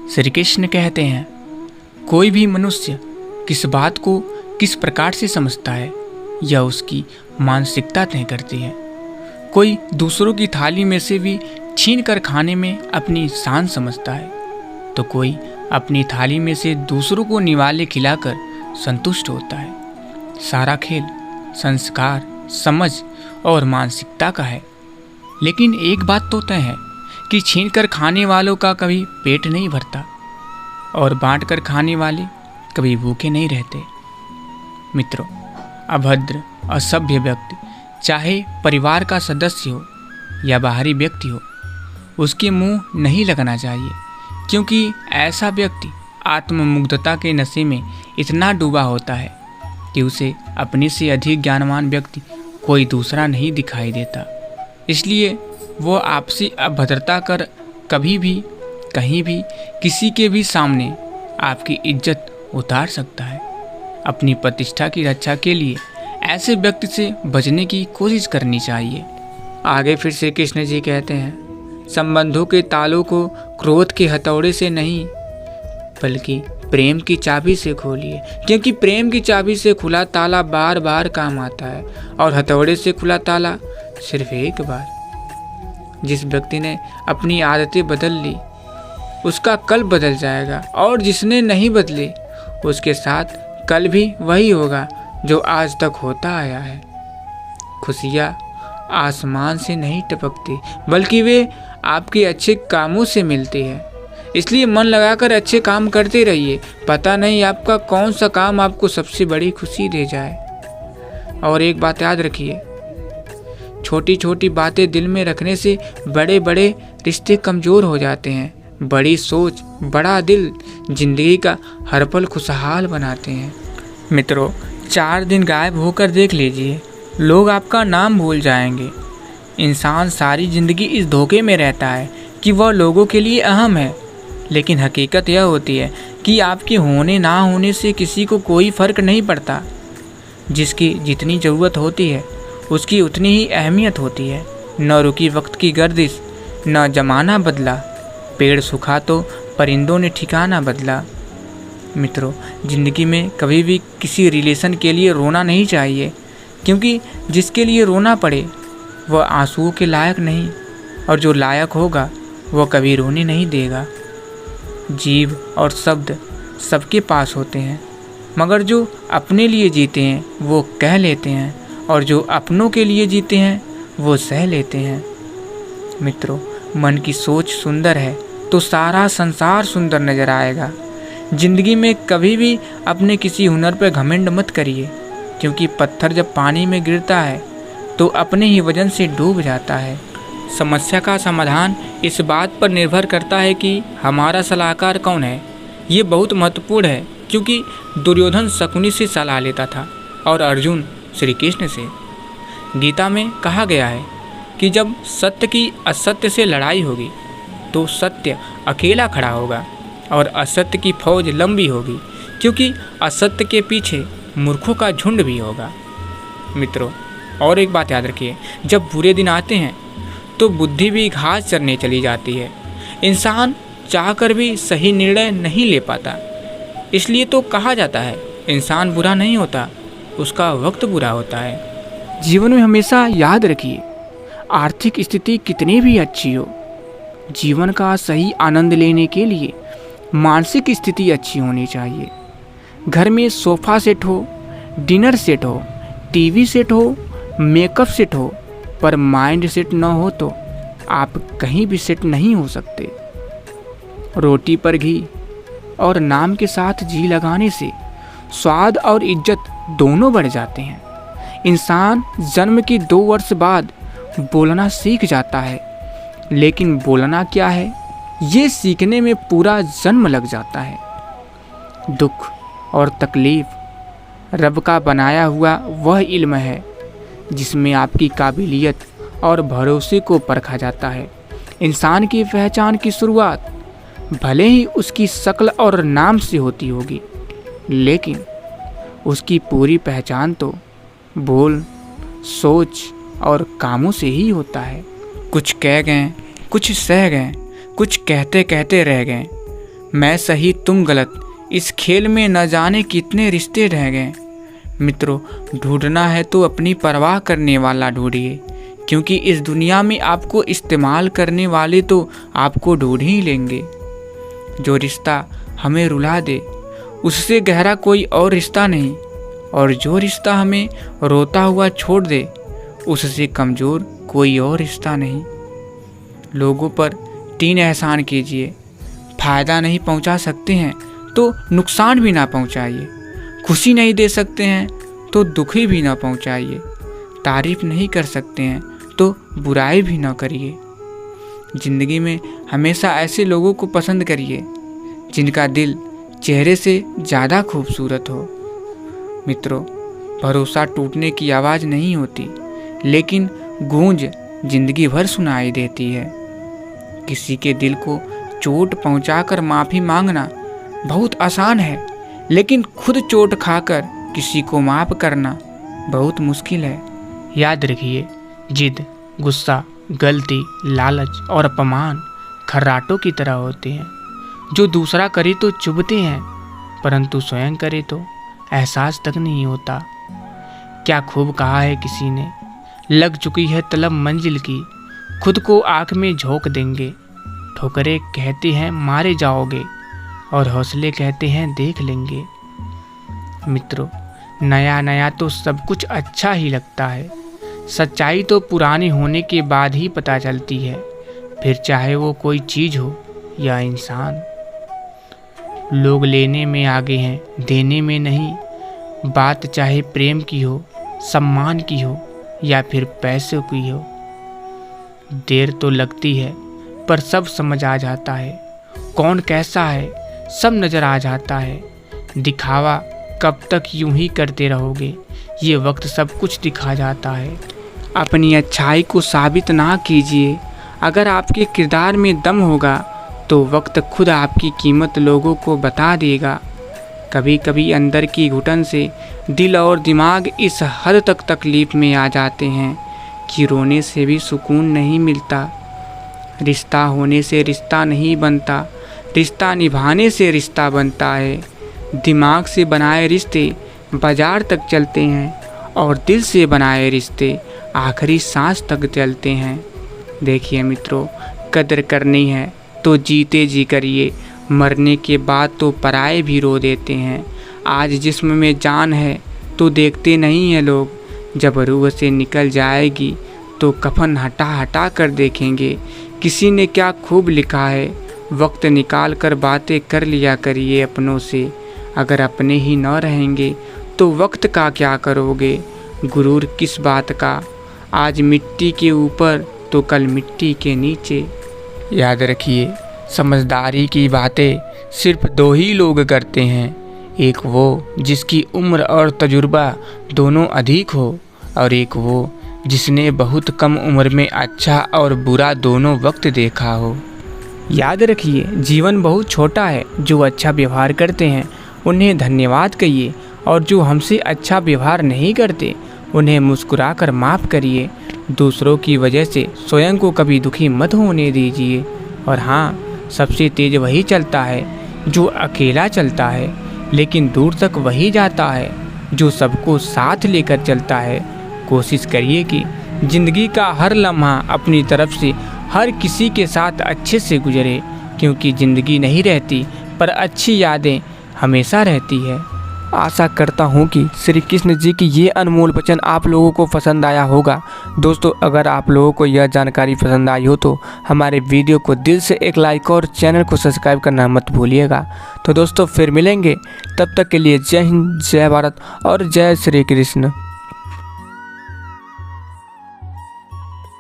श्री कृष्ण कहते हैं, कोई भी मनुष्य किस बात को किस प्रकार से समझता है यह उसकी मानसिकता तय करती है। कोई दूसरों की थाली में से भी छीन कर खाने में अपनी शान समझता है, तो कोई अपनी थाली में से दूसरों को निवाले खिलाकर संतुष्ट होता है। सारा खेल संस्कार, समझ और मानसिकता का है। लेकिन एक बात तो तय है कि छीन कर खाने वालों का कभी पेट नहीं भरता और बांट कर खाने वाले कभी भूखे नहीं रहते। मित्रों, अभद्र असभ्य व्यक्ति चाहे परिवार का सदस्य हो या बाहरी व्यक्ति हो, उसके मुंह नहीं लगना चाहिए, क्योंकि ऐसा व्यक्ति आत्ममुग्धता के नशे में इतना डूबा होता है कि उसे अपने से अधिक ज्ञानवान व्यक्ति कोई दूसरा नहीं दिखाई देता। इसलिए वो आपसी अभद्रता कर कभी भी कहीं भी किसी के भी सामने आपकी इज्जत उतार सकता है। अपनी प्रतिष्ठा की रक्षा के लिए ऐसे व्यक्ति से बचने की कोशिश करनी चाहिए। आगे फिर से कृष्ण जी कहते हैं, संबंधों के तालों को क्रोध के हथौड़े से नहीं बल्कि प्रेम की चाबी से खोलिए, क्योंकि प्रेम की चाबी से खुला ताला बार बार काम आता है और हथौड़े से खुला ताला सिर्फ एक बार। जिस व्यक्ति ने अपनी आदतें बदल ली उसका कल बदल जाएगा, और जिसने नहीं बदली उसके साथ कल भी वही होगा जो आज तक होता आया है। खुशियाँ आसमान से नहीं टपकती, बल्कि वे आपके अच्छे कामों से मिलती है। इसलिए मन लगाकर अच्छे काम करते रहिए। पता नहीं आपका कौन सा काम आपको सबसे बड़ी खुशी दे जाए। और एक बात याद रखिए, छोटी छोटी बातें दिल में रखने से बड़े बड़े रिश्ते कमज़ोर हो जाते हैं। बड़ी सोच, बड़ा दिल जिंदगी का हर पल खुशहाल बनाते हैं। मित्रों, 4 दिन गायब होकर देख लीजिए, लोग आपका नाम भूल जाएंगे। इंसान सारी ज़िंदगी इस धोखे में रहता है कि वह लोगों के लिए अहम है, लेकिन हकीकत यह होती है कि आपके होने ना होने से किसी को कोई फ़र्क नहीं पड़ता। जिसकी जितनी ज़रूरत होती है उसकी उतनी ही अहमियत होती है। न रुकी वक्त की गर्दिश, न ज़माना बदला, पेड़ सूखा तो परिंदों ने ठिकाना बदला। मित्रों, ज़िंदगी में कभी भी किसी रिलेशन के लिए रोना नहीं चाहिए, क्योंकि जिसके लिए रोना पड़े वह आंसुओं के लायक नहीं, और जो लायक होगा वह कभी रोने नहीं देगा। जीव और शब्द सबके पास होते हैं, मगर जो अपने लिए जीते हैं वो कह लेते हैं, और जो अपनों के लिए जीते हैं वो सह लेते हैं। मित्रों, मन की सोच सुंदर है तो सारा संसार सुंदर नजर आएगा। जिंदगी में कभी भी अपने किसी हुनर पर घमंड मत करिए, क्योंकि पत्थर जब पानी में गिरता है तो अपने ही वजन से डूब जाता है। समस्या का समाधान इस बात पर निर्भर करता है कि हमारा सलाहकार कौन है। ये बहुत महत्वपूर्ण है, क्योंकि दुर्योधन शकुनी से सलाह लेता था और अर्जुन श्री कृष्ण से। गीता में कहा गया है कि जब सत्य की असत्य से लड़ाई होगी तो सत्य अकेला खड़ा होगा और असत्य की फौज लंबी होगी, क्योंकि असत्य के पीछे मूर्खों का झुंड भी होगा। मित्रों, और एक बात याद रखिए, जब बुरे दिन आते हैं तो बुद्धि भी घास चरने चली जाती है। इंसान चाहकर भी सही निर्णय नहीं ले पाता। इसलिए तो कहा जाता है, इंसान बुरा नहीं होता, उसका वक्त बुरा होता है। जीवन में हमेशा याद रखिए, आर्थिक स्थिति कितनी भी अच्छी हो, जीवन का सही आनंद लेने के लिए मानसिक स्थिति अच्छी होनी चाहिए। घर में सोफ़ा सेट हो, डिनर सेट हो, टीवी सेट हो, मेकअप सेट हो, पर माइंड सेट न हो तो आप कहीं भी सेट नहीं हो सकते। रोटी पर घी और नाम के साथ जी लगाने से स्वाद और इज्जत दोनों बढ़ जाते हैं। इंसान जन्म के 2 वर्ष बाद बोलना सीख जाता है, लेकिन बोलना क्या है ये सीखने में पूरा जन्म लग जाता है। दुख और तकलीफ रब का बनाया हुआ वह इल्म है जिसमें आपकी काबिलियत और भरोसे को परखा जाता है। इंसान की पहचान की शुरुआत भले ही उसकी शक्ल और नाम से होती होगी, लेकिन उसकी पूरी पहचान तो बोल, सोच और कामों से ही होता है। कुछ कह गए, कुछ सह गए, कुछ कहते कहते रह गए, मैं सही तुम गलत, इस खेल में न जाने कितने रिश्ते रह गए। मित्रों, ढूंढना है तो अपनी परवाह करने वाला ढूंढिए, क्योंकि इस दुनिया में आपको इस्तेमाल करने वाले तो आपको ढूंढ ही लेंगे। जो रिश्ता हमें रुला दे उससे गहरा कोई और रिश्ता नहीं, और जो रिश्ता हमें रोता हुआ छोड़ दे उससे कमज़ोर कोई और रिश्ता नहीं। लोगों पर 3 एहसान कीजिए, फ़ायदा नहीं पहुंचा सकते हैं तो नुकसान भी ना पहुंचाइए, खुशी नहीं दे सकते हैं तो दुखी भी ना पहुंचाइए, तारीफ़ नहीं कर सकते हैं तो बुराई भी ना करिए। ज़िंदगी में हमेशा ऐसे लोगों को पसंद करिए जिनका दिल चेहरे से ज़्यादा खूबसूरत हो। मित्रों, भरोसा टूटने की आवाज़ नहीं होती, लेकिन गूंज जिंदगी भर सुनाई देती है। किसी के दिल को चोट पहुंचाकर माफ़ी मांगना बहुत आसान है, लेकिन खुद चोट खाकर किसी को माफ़ करना बहुत मुश्किल है। याद रखिए, जिद, गुस्सा, गलती, लालच और अपमान खर्राटों की तरह होते हैं, जो दूसरा करे तो चुभते हैं, परंतु स्वयं करे तो एहसास तक नहीं होता। क्या खूब कहा है किसी ने, लग चुकी है तलब मंजिल की, खुद को आँख में झोंक देंगे। ठोकरें कहते हैं मारे जाओगे, और हौसले कहते हैं देख लेंगे। मित्रों, नया नया तो सब कुछ अच्छा ही लगता है, सच्चाई तो पुराने होने के बाद ही पता चलती है, फिर चाहे वो कोई चीज़ हो या इंसान। लोग लेने में आगे हैं, देने में नहीं। बात चाहे प्रेम की हो, सम्मान की हो या फिर पैसों की हो। देर तो लगती है पर सब समझ आ जाता है, कौन कैसा है सब नज़र आ जाता है। दिखावा कब तक यूं ही करते रहोगे, ये वक्त सब कुछ दिखा जाता है। अपनी अच्छाई को साबित ना कीजिए, अगर आपके किरदार में दम होगा तो वक्त खुद आपकी कीमत लोगों को बता देगा। कभी कभी अंदर की घुटन से दिल और दिमाग इस हद तक तकलीफ़ में आ जाते हैं कि रोने से भी सुकून नहीं मिलता। रिश्ता होने से रिश्ता नहीं बनता, रिश्ता निभाने से रिश्ता बनता है। दिमाग से बनाए रिश्ते बाजार तक चलते हैं, और दिल से बनाए रिश्ते आखिरी सांस तक चलते हैं। देखिए मित्रों, कदर करनी है तो जीते जी करिए, मरने के बाद तो पराए भी रो देते हैं। आज जिस्म में जान है तो देखते नहीं हैं लोग, जब रूह से निकल जाएगी तो कफन हटा हटा कर देखेंगे। किसी ने क्या खूब लिखा है, वक्त निकाल कर बातें कर लिया करिए अपनों से, अगर अपने ही न रहेंगे तो वक्त का क्या करोगे। गुरूर किस बात का, आज मिट्टी के ऊपर तो कल मिट्टी के नीचे। याद रखिए, समझदारी की बातें सिर्फ 2 ही लोग करते हैं, एक वो जिसकी उम्र और तजुर्बा दोनों अधिक हो, और एक वो जिसने बहुत कम उम्र में अच्छा और बुरा दोनों वक्त देखा हो। याद रखिए, जीवन बहुत छोटा है, जो अच्छा व्यवहार करते हैं उन्हें धन्यवाद कहिए, और जो हमसे अच्छा व्यवहार नहीं करते उन्हें मुस्कुराकर माफ़ करिए। दूसरों की वजह से स्वयं को कभी दुखी मत होने दीजिए। और हाँ, सबसे तेज वही चलता है जो अकेला चलता है, लेकिन दूर तक वही जाता है जो सबको साथ लेकर चलता है। कोशिश करिए कि ज़िंदगी का हर लम्हा अपनी तरफ से हर किसी के साथ अच्छे से गुजरे, क्योंकि ज़िंदगी नहीं रहती पर अच्छी यादें हमेशा रहती है। आशा करता हूँ कि श्री कृष्ण जी की ये अनमोल वचन आप लोगों को पसंद आया होगा। दोस्तों, अगर आप लोगों को यह जानकारी पसंद आई हो तो हमारे वीडियो को दिल से एक लाइक और चैनल को सब्सक्राइब करना मत भूलिएगा। तो दोस्तों, फिर मिलेंगे, तब तक के लिए जय हिंद, जय भारत और जय श्री कृष्ण।